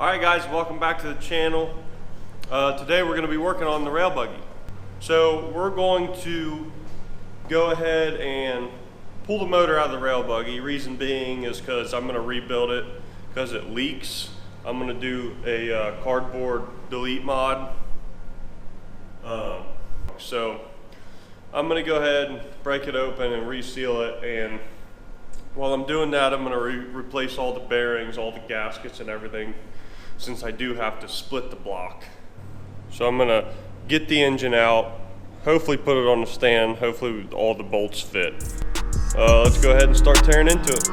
Alright guys, welcome back to the channel. Today we're going to be working on the rail buggy. So we're going to go ahead and pull the motor out of the rail buggy. Reason being is because I'm going to rebuild it because it leaks. I'm going to do a cardboard delete mod. So I'm going to go ahead and break it open and reseal it, and while I'm doing that I'm going to replace all the bearings, all the gaskets and everything, since I do have to split the block. So I'm going to get the engine out, hopefully put it on the stand, hopefully all the bolts fit. Let's go ahead and start tearing into it.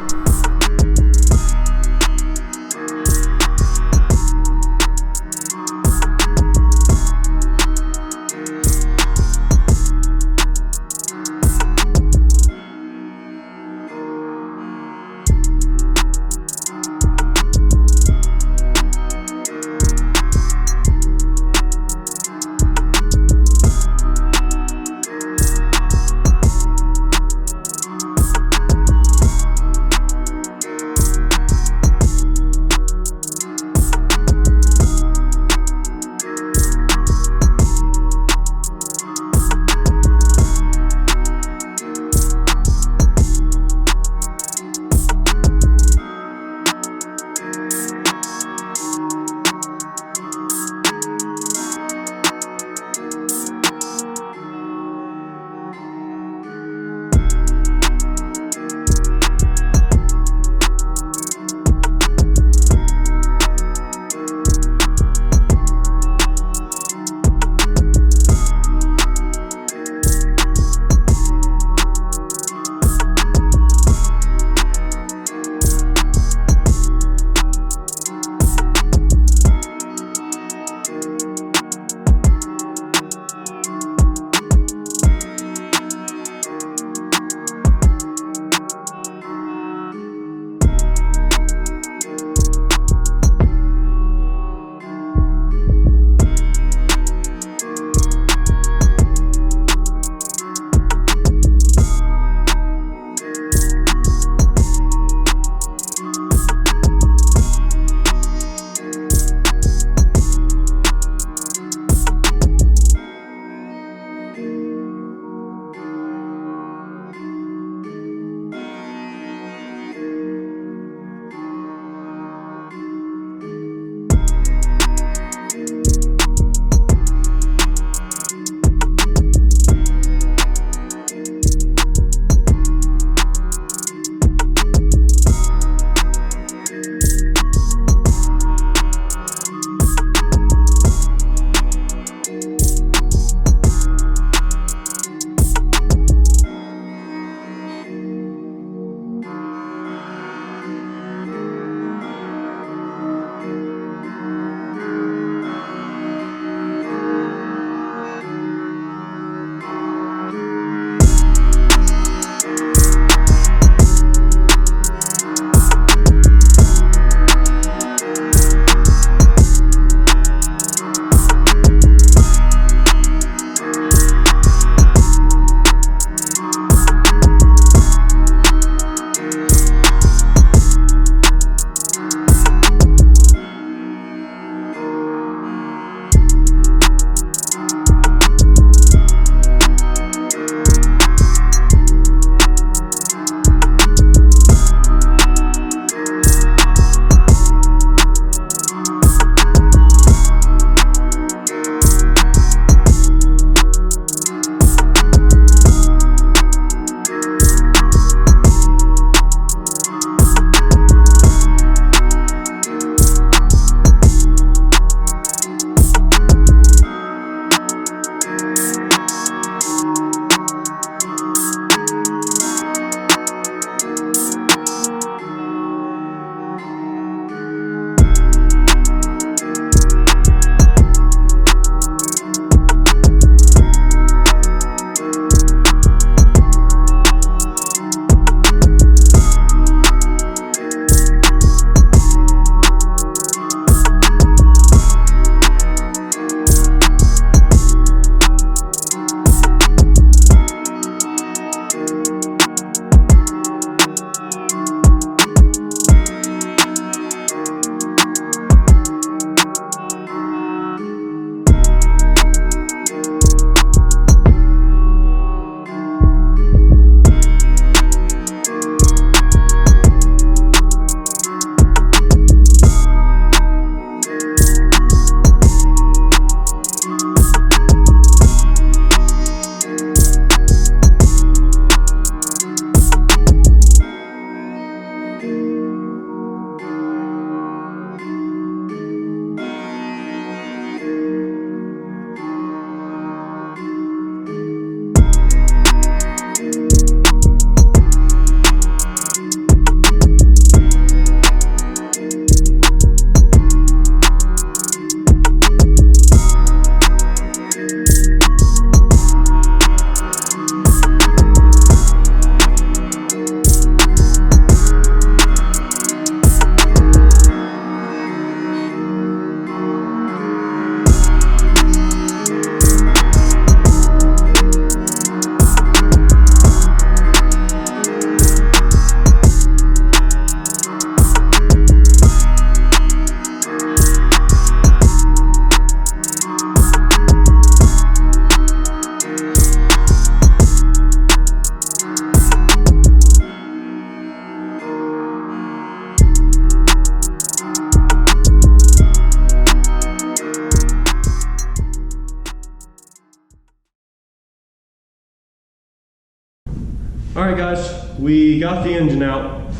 All right, guys, we got the engine out.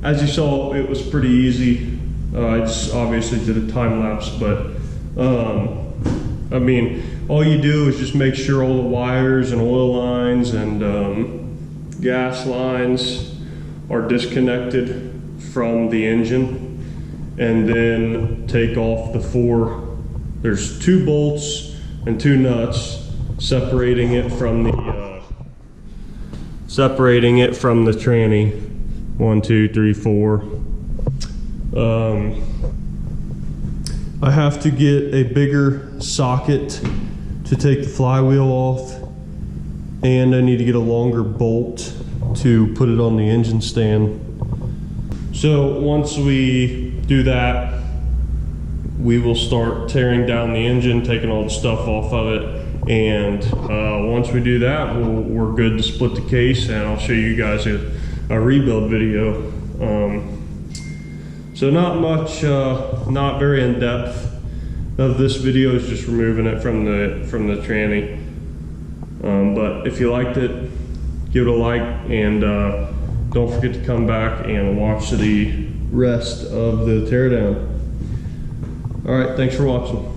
As you saw, it was pretty easy. I just obviously did a time lapse, but I mean, all you do is just make sure all the wires and oil lines and gas lines are disconnected from the engine, and then take off the there's 2 bolts and 2 nuts separating it from the tranny. 1, 2, 3, 4. I have to get a bigger socket to take the flywheel off, and I need to get a longer bolt to put it on the engine stand. So once we do that, we will start tearing down the engine, taking all the stuff off of it, and once we do that, we're good to split the case, and I'll show you guys a rebuild video. So not much, not very in depth of this video, is just removing it from the tranny. But if you liked it, give it a like, and don't forget to come back and watch the rest of the teardown. All right, thanks for watching.